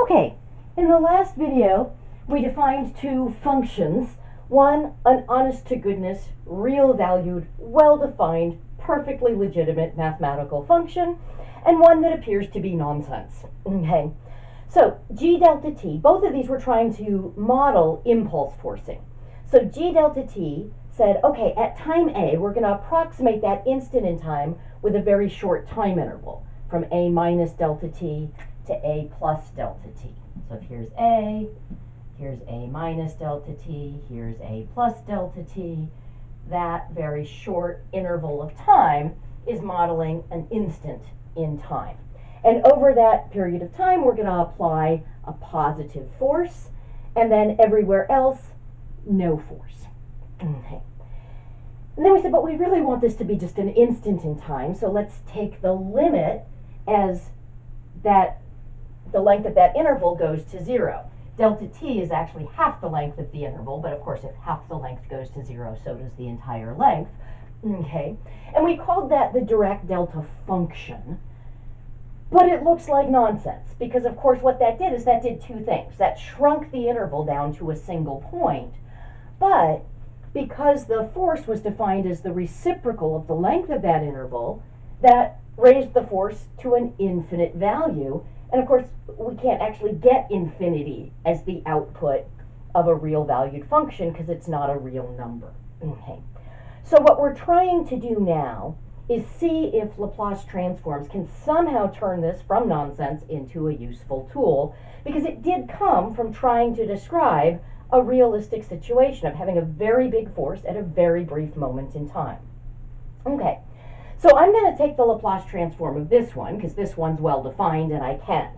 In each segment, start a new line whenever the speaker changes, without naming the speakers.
Okay, in the last video, we defined two functions. One, an honest-to-goodness, real-valued, well-defined, perfectly legitimate mathematical function, and one that appears to be nonsense. Okay, so G delta t, both of these were trying to model impulse forcing. So G delta t said, okay, at time A, we're going to approximate that instant in time with a very short time interval, from A minus delta t to A plus delta t. So if here's A minus delta t, here's A plus delta t, that very short interval of time is modeling an instant in time. And over that period of time, we're going to apply a positive force, and then everywhere else, no force. Okay. And then we said, but we really want this to be just an instant in time, so let's take the limit as that the length of that interval goes to 0. Delta t is actually half the length of the interval, but of course if half the length goes to 0, so does the entire length. Okay, and we called that the Dirac delta function, but it looks like nonsense, because of course what that did is that did two things. That shrunk the interval down to a single point, but because the force was defined as the reciprocal of the length of that interval, that raised the force to an infinite value. And of course, we can't actually get infinity as the output of a real valued function because it's not a real number. Okay. So what we're trying to do now is see if Laplace transforms can somehow turn this from nonsense into a useful tool, because it did come from trying to describe a realistic situation of having a very big force at a very brief moment in time. Okay. So I'm going to take the Laplace transform of this one, because this one's well defined and I can.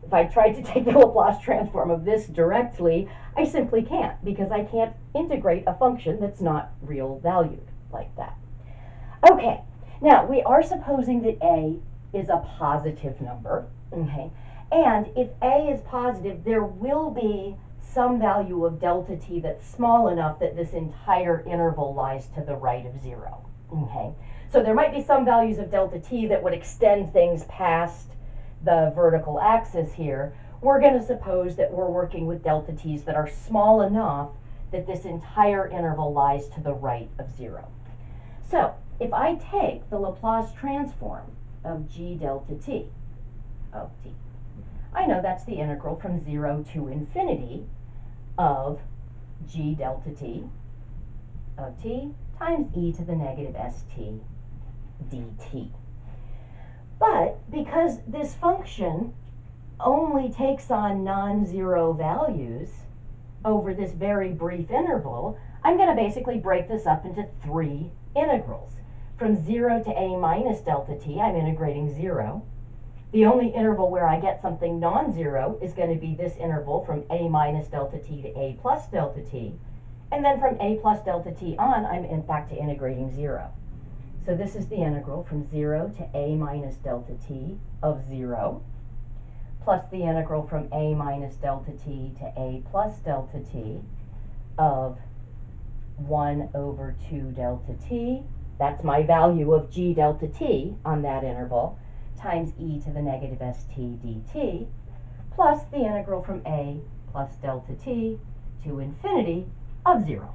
If I tried to take the Laplace transform of this directly, I simply can't, because I can't integrate a function that's not real valued like that. Okay, now we are supposing that A is a positive number, okay? And if A is positive, there will be some value of delta t that's small enough that this entire interval lies to the right of 0, okay? So there might be some values of delta t that would extend things past the vertical axis here. We're going to suppose that we're working with delta t's that are small enough that this entire interval lies to the right of 0. So if I take the Laplace transform of g delta t of t, I know that's the integral from 0 to infinity of g delta t of t times e to the negative st dt. But because this function only takes on non-zero values over this very brief interval, I'm going to basically break this up into three integrals. From 0 to a minus delta t, I'm integrating 0. The only interval where I get something non-zero is going to be this interval from a minus delta t to a plus delta t. And then from a plus delta t on, I'm back to integrating 0. So this is the integral from 0 to a minus delta t of 0, plus the integral from a minus delta t to a plus delta t of 1 over 2 delta t. That's my value of g delta t on that interval, times e to the negative st dt, plus the integral from a plus delta t to infinity of 0.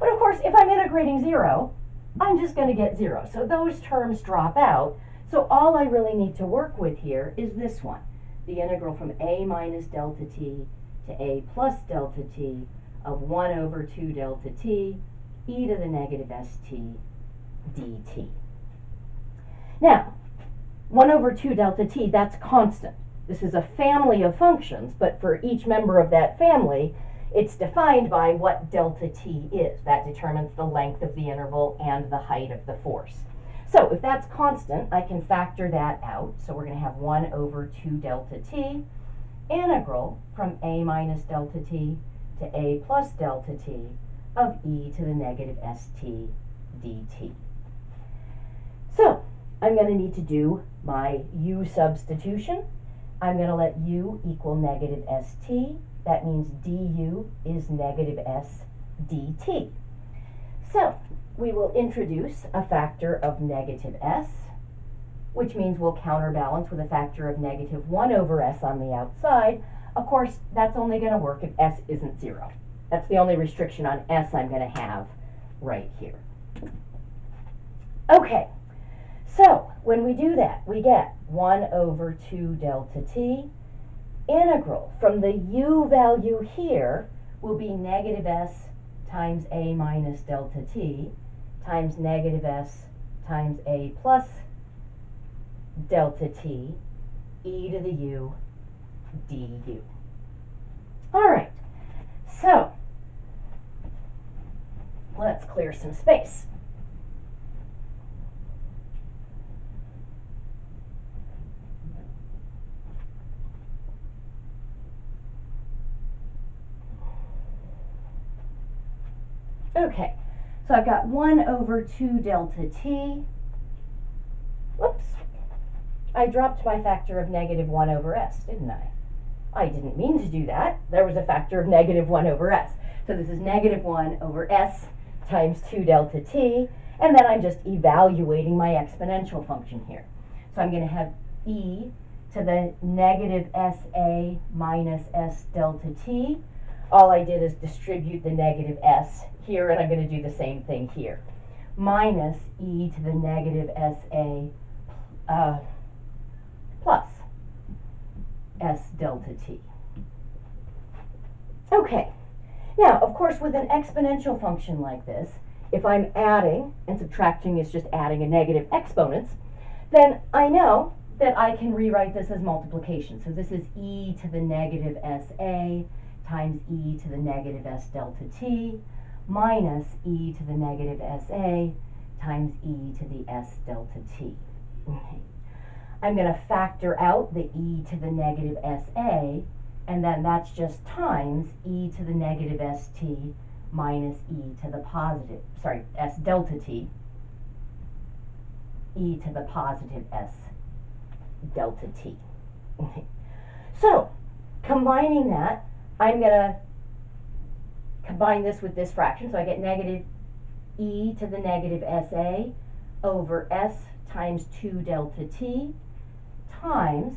But of course, if I'm integrating 0, I'm just going to get 0. So those terms drop out. So all I really need to work with here is this one, the integral from a minus delta t to a plus delta t of 1 over 2 delta t e to the negative st dt. Now, 1 over 2 delta t, that's constant. This is a family of functions, but for each member of that family, it's defined by what delta t is. That determines the length of the interval and the height of the force. So if that's constant, I can factor that out. So we're going to have 1 over 2 delta t, integral from a minus delta t to a plus delta t of e to the negative st dt. So I'm going to need to do my u substitution. I'm going to let u equal negative st. That means du is negative s dt. So we will introduce a factor of negative s. which means we'll counterbalance with a factor of negative 1 over s on the outside. Of course, that's only going to work if s isn't 0. That's the only restriction on s I'm going to have right here. Okay, so when we do that, we get 1 over 2 delta t. Integral from the u value here will be negative s times a minus delta t times negative s times a plus delta t e to the u du. All right, so let's clear some space. Okay, so I've got 1 over 2 delta t. Whoops. I dropped my factor of negative 1 over s, didn't I? I didn't mean to do that. There was a factor of negative 1 over s. So this is negative 1 over s times 2 delta t, and then I'm just evaluating my exponential function here. So I'm going to have e to the negative sa minus s delta t. All I did is distribute the negative s here, and I'm going to do the same thing here. Minus e to the negative sa plus s delta t. Okay, now of course with an exponential function like this, if I'm adding, and subtracting is just adding a negative exponents, then I know that I can rewrite this as multiplication. So this is e to the negative sa times e to the negative s delta t minus e to the negative sa times e to the s delta t. Okay. I'm going to factor out the e to the negative sa, and then that's just times e to the negative st minus e to the positive, s delta t, e to the positive s delta t. Okay. So, combining that, I'm going to combine this with this fraction, so I get negative e to the negative sa over s times 2 delta t times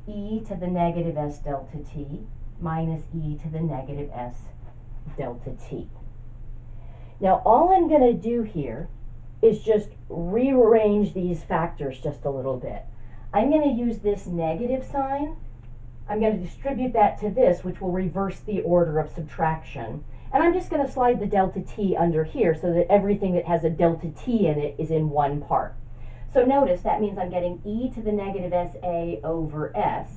e to the negative s delta t minus e to the negative s delta t. Now all I'm going to do here is just rearrange these factors just a little bit. I'm going to use this negative sign. I'm going to distribute that to this, which will reverse the order of subtraction. And I'm just going to slide the delta t under here so that everything that has a delta t in it is in one part. So notice that means I'm getting e to the negative sa over s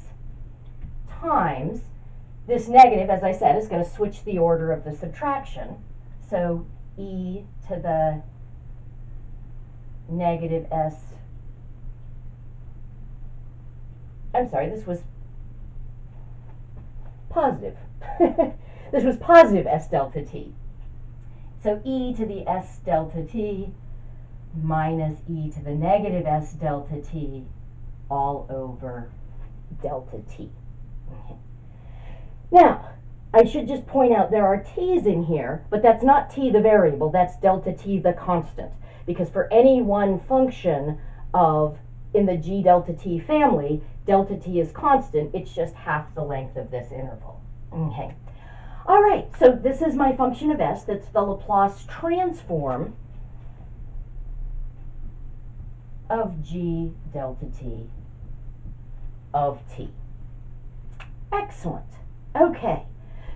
times this negative, as I said, is going to switch the order of the subtraction. So e to the negative s, I'm sorry, this was positive. This was positive s delta t. So e to the s delta t minus e to the negative s delta t all over delta t. Okay. Now, I should just point out there are t's in here, but that's not t the variable, that's delta t the constant. Because for any one function in the g delta t family, delta t is constant, it's just half the length of this interval. Okay. All right, so this is my function of s, that's the Laplace transform of g delta t of t. Excellent. Okay,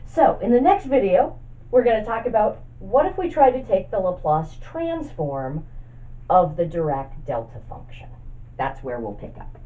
so in the next video, we're going to talk about what if we try to take the Laplace transform of the Dirac delta function. That's where we'll pick up.